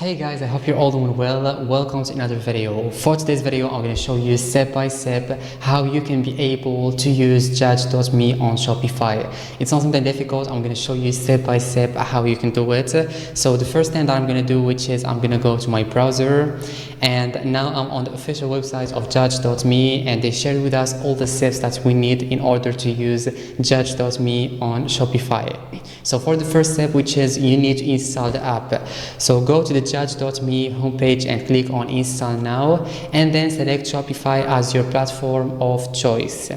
Hey guys, I hope you're all doing well. Welcome to another video. For today's video, I'm going to show you step by step how you can be able to use Judge.me on Shopify. It's not something difficult. I'm going to show you step by step how you can do it. So the first thing that I'm going to do, which is I'm going to go to my browser, and now I'm on the official website of Judge.me, and they shared with us all the steps that we need in order to use Judge.me on Shopify. So for the first step, which is you need to install the app. So go to the Judge.me homepage and click on install now, and then select Shopify as your platform of choice.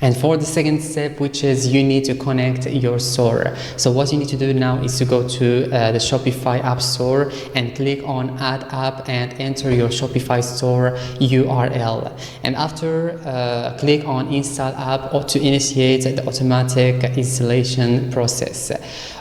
And for the second step, which is you need to connect your store. So what you need to do now is to go to the Shopify App Store and click on Add App and enter your Shopify store URL. And after, click on Install App or to initiate the automatic installation process.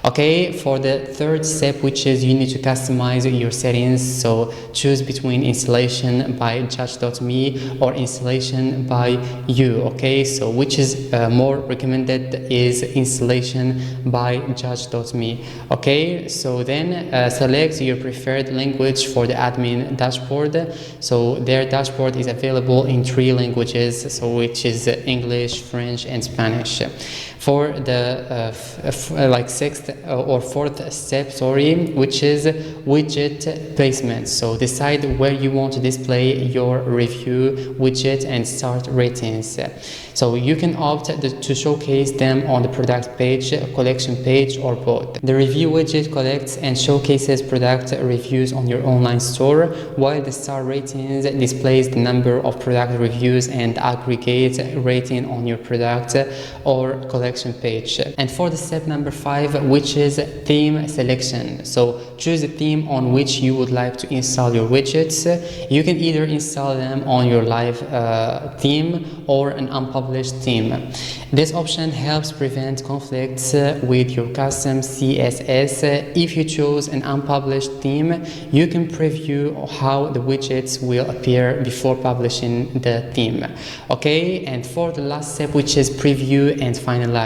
Okay, for the third step, which is you need to customize your settings. So choose between installation by Judge.me or installation by you. Okay, so which is more recommended is installation by Judge.me. Okay, so then select your preferred language for the admin dashboard. So their dashboard is available in 3 languages, so which is English, French, and Spanish. For the sixth or fourth step, which is widget placement. So decide where you want to display your review widget and start ratings. So you can opt to showcase them on the product page, collection page, or both. The review widget collects and showcases product reviews on your online store, while the star ratings displays the number of product reviews and aggregate rating on your product or collection page. And for the step number 5, which is theme selection. So choose a theme on which you would like to install your widgets. You can either install them on your live theme or an unpublished theme. This option helps prevent conflicts with your custom CSS. If you choose an unpublished theme, you can preview how the widgets will appear before publishing the theme. Okay, and for the last step, which is preview and finalize.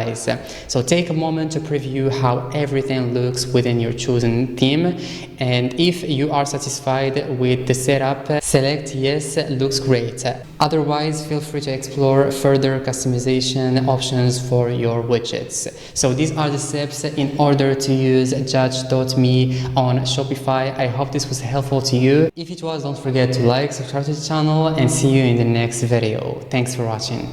So take a moment to preview how everything looks within your chosen theme, and if you are satisfied with the setup, select yes, looks great. Otherwise, feel free to explore further customization options for your widgets. So these are the steps in order to use Judge.me on Shopify. I hope this was helpful to you. If it was, don't forget to like, subscribe to the channel, and see you in the next video. Thanks for watching.